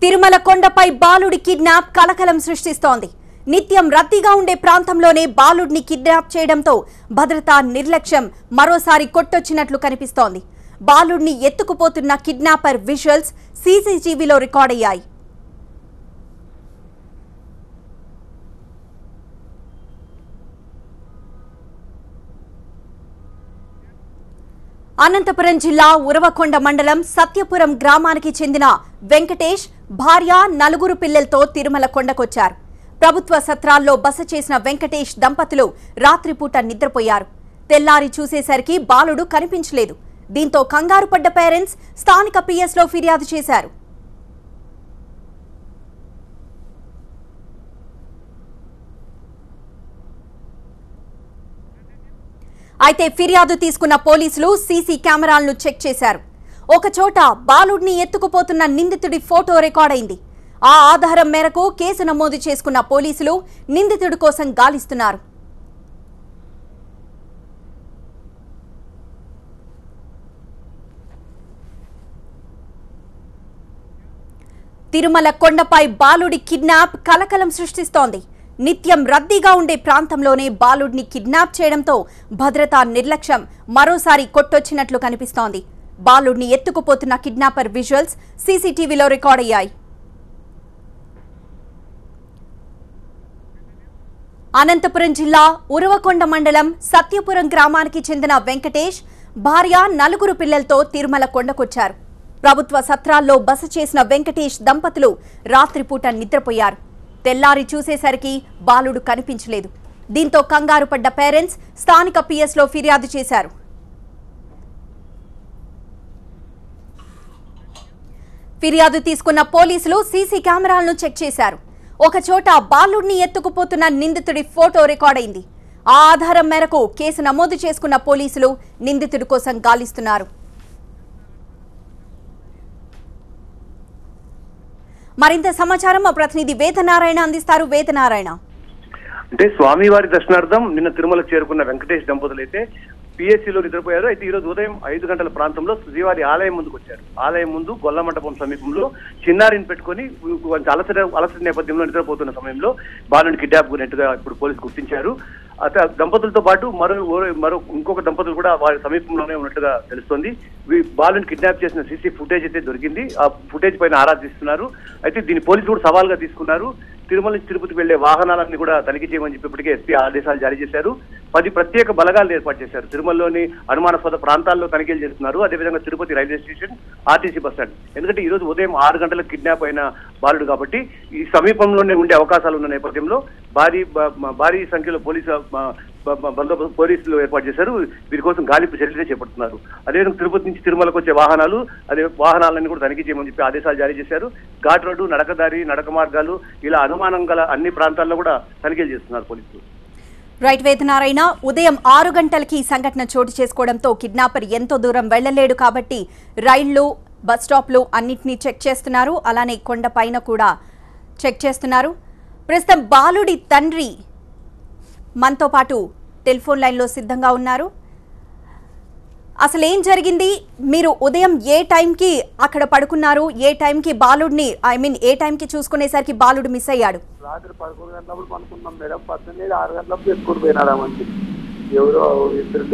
తిరుమల కొండపై బాలుడి కిడ్నాప్ కలకలం సృష్టిస్తోంది. నిత్యం రద్దీగా ఉండే ప్రాంతంలోనే బాలుడిని కిడ్నాప్ చేయడంతో భద్రతా నిర్లక్ష్యం మరోసారి కొట్టొచ్చినట్లు కనిపిస్తోంది. బాలుడిని ఎత్తుకుపోతున్న కిడ్నాపర్ విజువల్స్ సీసీటీవీలో రికార్డ్ అయ్యాయి. అనంతపురం జిల్లా ఉరవకొండ మండలం సత్యపురం గ్రామానికి చెందిన వెంకటేష్ భార్య నలుగురు పిల్లలతో తిరుమల కొండకొచ్చారు. ప్రభుత్వ సత్రాల్లో బస చేసిన వెంకటేష్ దంపతులు రాత్రిపూట నిద్రపోయారు. తెల్లారి చూసేసరికి బాలుడు కనిపించలేదు. దీంతో కంగారు పడ్డ పేరెంట్స్ స్థానిక పిఎస్లో ఫిర్యాదు చేశారు. అయితే ఫిర్యాదు తీసుకున్న పోలీసులు సీసీ కెమెరాలను చెక్ చేశారు. ఒకచోట బాలుడిని ఎత్తుకుపోతున్న నిందితుడి ఫోటో రికార్డ్ అయింది. ఆ ఆధారం మేరకు కేసు నమోదు చేసుకున్న పోలీసులు నిందితుడి కోసం గాలిస్తున్నారు. తిరుమల కొండపై బాలుడి కిడ్నాప్ కలకలం సృష్టిస్తోంది. నిత్యం రద్దీగా ఉండే ప్రాంతంలోనే బాలుడిని కిడ్నాప్ చేయడంతో భద్రతా నిర్లక్ష్యం మరోసారి కొట్టొచ్చినట్లు కనిపిస్తోంది. బాలుడిని ఎత్తుకుపోతున్న కిడ్నాపర్ విజువల్స్ సీసీటీవీలో రికార్డ్ అయ్యాయి. అనంతపురం జిల్లా ఉరవకొండ మండలం సత్యపురం గ్రామానికి చెందిన వెంకటేష్ భార్య నలుగురు పిల్లలతో తిరుమల కొండకొచ్చారు. ప్రభుత్వ సత్రాల్లో బస చేసిన వెంకటేష్ దంపతులు రాత్రిపూట నిద్రపోయారు. తెల్లారి చూసేసరికి బాలుడు కనిపించలేదు. దీంతో కంగారు పడ్డ పేరెంట్స్ స్థానిక పిఎస్లో ఫిర్యాదు చేశారు. ఫిర్యాదు తీసుకున్న పోలీసులు సీసీ కెమెరాలను చెక్ చేశారు. ఒకచోట బాలుడిని ఎత్తుకుపోతున్న నిందితుడి ఫోటో రికార్డ్ అయింది. ఆ ఆధారం మేరకు కేసు నమోదు చేసుకున్న పోలీసులు నిందితుడి కోసం గాలిస్తున్నారు. మరింత సమాచారం మా ప్రతినిధి వేదనారాయణ అందిస్తారు. వేదనారాయణ, అంటే స్వామివారి దర్శనార్థం నిన్న తిరుమల చేరుకున్న వెంకటేష్ దంపతులు అయితే పిఎస్సీలో నిద్రపోయారు. అయితే ఈ రోజు ఉదయం 5 గంటల ప్రాంతంలో శ్రీవారి ఆలయం ముందుకు వచ్చారు. ఆలయం ముందు గొల్ల మండపం సమీపంలో చిన్నారిని పెట్టుకుని అలసట నేపథ్యంలో నిద్రపోతున్న సమయంలో బాలుని కిడ్నాప్ గురినట్టుగా ఇప్పుడు పోలీసు గుర్తించారు. అయితే దంపతులతో పాటు మరో ఇంకొక దంపతులు కూడా వారి సమీపంలోనే ఉన్నట్టుగా తెలుస్తోంది. బాలుని కిడ్నాప్ చేసిన సీసీ ఫుటేజ్ అయితే దొరికింది. ఆ ఫుటేజ్ పైన ఆరా తీస్తున్నారు. అయితే దీన్ని పోలీసులు కూడా సవాల్గా తీసుకున్నారు. తిరుమల నుంచి తిరుపతి వెళ్లే వాహనాలన్నీ కూడా తనిఖీ చేయమని చెప్పి ఇప్పటికే ఎస్పీ ఆదేశాలు జారీ చేశారు. 10 ప్రత్యేక బలగాలను ఏర్పాటు చేశారు. తిరుమలలోని అనుమానాస్పద ప్రాంతాల్లో తనిఖీలు చేస్తున్నారు. అదేవిధంగా Tirupati railway station, RTC bus stand. ఎందుకంటే ఈ రోజు ఉదయం 6 గంటలకు కిడ్నాప్ అయిన బాలుడు కాబట్టి ఈ సమీపంలోనే ఉండే అవకాశాలు ఉన్న నేపథ్యంలో భారీ సంఖ్యలో పోలీసులు ఏర్పాటు చేశారు. వీరి కోసం గాలింపు చర్యలు చేపడుతున్నారు. అదేవిధంగా తిరుపతి నుంచి తిరుమలకు వచ్చే వాహనాలన్నీ కూడా తనిఖీ చేయమని చెప్పి ఆదేశాలు జారీ చేశారు. ఘాట్ రోడ్డు, నడకదారి, నడక మార్గాలు ఇలా అనుమానం గల అన్ని ప్రాంతాల్లో కూడా తనిఖీలు చేస్తున్నారు పోలీసులు. రైట్ వేదనారాయణ, ఉదయం 6 గంటలకి ఈ సంఘటన చోటు చేసుకోవడంతో కిడ్నాపర్ ఎంతో దూరం వెళ్లలేడు కాబట్టి రైళ్లు, బస్ స్టాప్లు అన్నింటినీ చెక్ చేస్తున్నారు. అలానే కొండ పైన కూడా చెక్ చేస్తున్నారు. ప్రస్తుతం బాలుడి తండ్రి మనతో పాటు టెలిఫోన్ లైన్లో సిద్ధంగా ఉన్నారు. అసలు ఏం జరిగింది? మీరు ఉదయం ఏ టైంకి అక్కడ పడుకున్నారు? ఏ టైంకి బాలుడిని ఏ టైంకి చూసుకునేసరికి బాలుడు మిస్ అయ్యాడు? రాత్రి 11 గంటలప్పుడు పనుకున్నాం మేడం. 6 గంటలప్పుడు ఎత్తుకుని పోయినారామండి. ఎవరో ఇద్దరు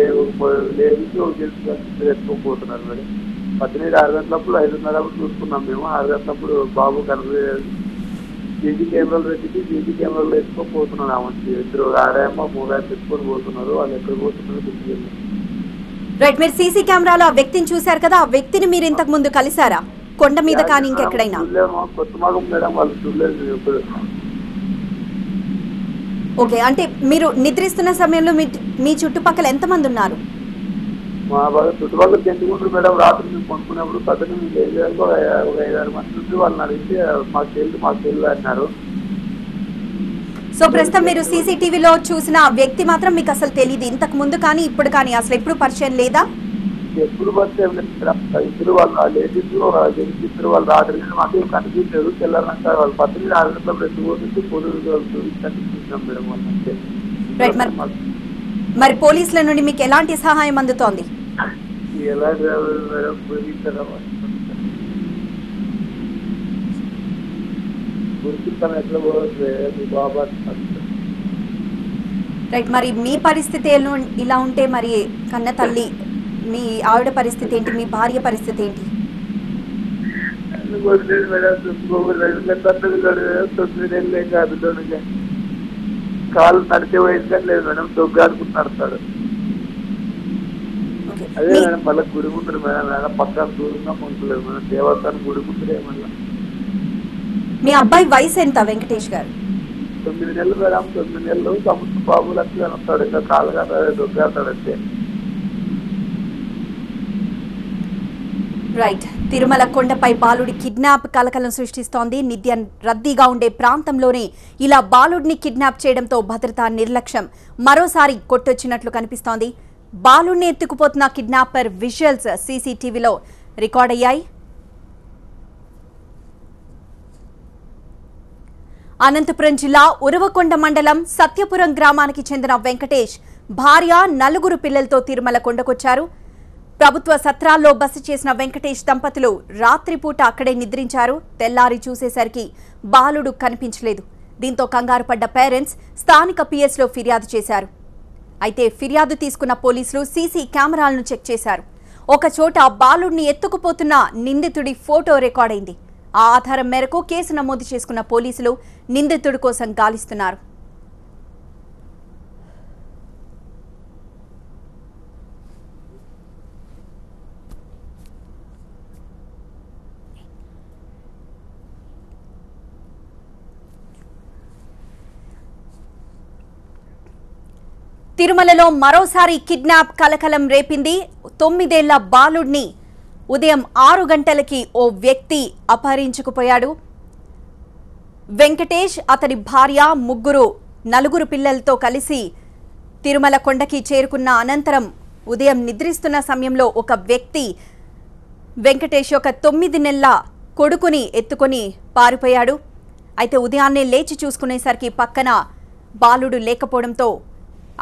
ఎత్తుకోపోతున్నారు మేడం. 6 గంటలప్పుడు 5:30 చూసుకున్నాం మేము. 6 గంటలప్పుడు బాబు కనపడలేదు. సీసీ కెమెరాలు పెట్టి సీసీ కెమెరాలు ఎత్తుకోపోతున్నారామండి. ఇద్దరు ఆడేమో మొబైల్ ఎత్తుకొని పోతున్నారు. వాళ్ళు ఎక్కడ పోతున్నారు తెలియదు. రైట్, మీరు సీసీ కెమెరాలో ఆ వ్యక్తిని చూశారు కదా, ఆ వ్యక్తిని మీరు ఇంతకు ముందు కలిసారా కొండ మీద కానీ ఇంకెక్కడైనా? కొత్త మగం మేడం, వాళ్ళు చూడలేదు. ఓకే, అంటే మీరు నిద్రిస్తున్న సమయంలో మీ చుట్టుపక్కల ఎంతమంది ఉన్నారు? మా చుట్టుపక్కల చెందుకుంటారు మేడం. రాత్రి మేము కొనుక్కున్నప్పుడు పక్కన ఒక 5-6 మంది నుంచి వాళ్ళని అడిగితే మాకు తెలియదు అన్నారు. సో ప్రస్తుతం మీరు సీసీటీవీలో చూసిన వ్యక్తి మాత్రం మీకు అసలు తెలియదు ఇంతకు ముందు కానీ ఇప్పుడు కానీ అసలు ఎప్పుడు పరిచయం లేదా? ఎప్పుడు పరిచయం లేదు. ఇద్దరు వాళ్ళు లేడీస్ ఇద్దరు వాళ్ళు రాత్రి మాకు కనిపించారు. తెల్లారంట వాళ్ళు 6 గంటల ఎత్తుకోవచ్చు పోలీసులు కనిపించాం మేడం వాళ్ళంటే. మరి పోలీసుల నుండి మీకు ఎలాంటి సహాయం అందుతోంది? ఎలా మేడం గుర్తిస్తాం ఎట్లా పోతుంది మీ బాబా రైట్, మరి మీ పరిస్థితి ఇలా ఉంటే మరి కన్న తల్లి మీ ఆవిడ పరిస్థితి ఏంటి, మీ భార్య పరిస్థితి ఏంటి? మేడం 9 నెలలు కాదు కాలు నడిచే వయసు కానీ లేదు మేడం, దొగ్గాడుకుని నడతాడు. అదే మేడం మళ్ళీ గుడిగుంటాడు మేడం, మేడం పక్కన దూరంగా ఉండలేదు మేడం, దేవస్థానం గుడిగుంటాడే మళ్ళీ. మీ అబ్బాయి వయసు ఎంత వెంకటేష్ గారు? 9 నెలలు మేడం, 9 నెలలు సముద్ర బాబు లక్షలు వస్తాడు, ఇంకా కాలు కాదు దొగ్గాడతాడు అంతే. రైట్, తిరుమల కొండపై బాలుడి కిడ్నాప్ కలకలం సృష్టిస్తోంది. నిత్యం రద్దీగా ఉండే ప్రాంతంలోనే ఇలా బాలుడిని కిడ్నాప్ చేయడంతో భద్రతా నిర్లక్ష్యం మరోసారి కొట్టొచ్చినట్లు కనిపిస్తోంది. బాలుడిని ఎత్తుకుపోతున్న కిడ్నాపర్ విజువల్స్ సీసీటీవీలో రికార్డ్ అయ్యాయి. అనంతపురం జిల్లా ఉరవకొండ మండలం సత్యపురం గ్రామానికి చెందిన వెంకటేష్ భార్య 4 పిల్లలతో తిరుమల కొండకొచ్చారు. ప్రభుత్వ సత్రాల్లో బస చేసిన వెంకటేష్ దంపతులు రాత్రిపూట అక్కడే నిద్రించారు. తెల్లారి చూసేసరికి బాలుడు కనిపించలేదు. దీంతో కంగారు పడ్డ పేరెంట్స్ స్థానిక పిఎస్లో ఫిర్యాదు చేశారు. అయితే ఫిర్యాదు తీసుకున్న పోలీసులు సీసీ కెమెరాలను చెక్ చేశారు. ఒక చోట బాలుడిని ఎత్తుకుపోతున్న నిందితుడి ఫోటో రికార్డ్ అయింది. ఆ ఆధారం మేరకు కేసు నమోదు చేసుకున్న పోలీసులు నిందితుడి కోసం గాలిస్తున్నారు. తిరుమలలో మరోసారి కిడ్నాప్ కలకలం రేపింది. 9 ఏళ్ల బాలుడిని ఉదయం 6 గంటలకి ఓ వ్యక్తి అపహరించుకుపోయాడు. వెంకటేష్ అతడి భార్య 4 పిల్లలతో కలిసి తిరుమల కొండకి చేరుకున్న అనంతరం ఉదయం నిద్రిస్తున్న సమయంలో ఒక వ్యక్తి వెంకటేష్ యొక్క 9 నెలల కొడుకుని ఎత్తుకొని పారిపోయాడు. అయితే ఉదయాన్నే లేచి చూసుకునేసరికి పక్కన బాలుడు లేకపోవడంతో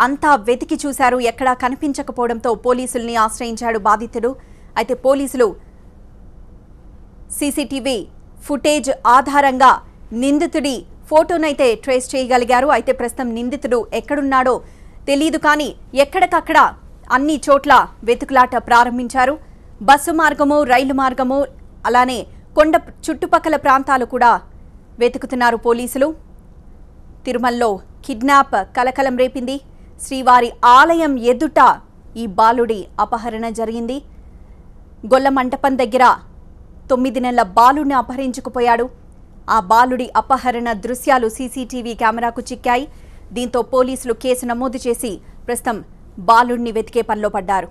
అంతా వెతికి చూశారు. ఎక్కడా కనిపించకపోవడంతో పోలీసుల్ని ఆశ్రయించాడు బాధితుడు. అయితే పోలీసులు సీసీటీవీ ఫుటేజ్ ఆధారంగా నిందితుడి ఫోటోనైతే ట్రేస్ చేయగలిగారు. అయితే ప్రస్తుతం నిందితుడు ఎక్కడున్నాడో తెలియదు, కానీ ఎక్కడికక్కడ అన్ని చోట్ల వెతుకులాట ప్రారంభించారు. బస్సు మార్గము, రైలు మార్గము, అలానే కొండ చుట్టుపక్కల ప్రాంతాలు కూడా వెతుకుతున్నారు పోలీసులు. తిరుమలలో కిడ్నాప్ కలకలం రేపింది. శ్రీవారి ఆలయం ఎదుట ఈ బాలుడి అపహరణ జరిగింది. గొల్ల మంటపం దగ్గర 9 నెలల బాలుడిని అపహరించుకుపోయాడు. ఆ బాలుడి అపహరణ దృశ్యాలు సీసీటీవీ కెమెరాకు చిక్కాయి. దీంతో పోలీసులు కేసు నమోదు చేసి ప్రస్తుతం బాలుడిని వెతికే పనిలో పడ్డారు.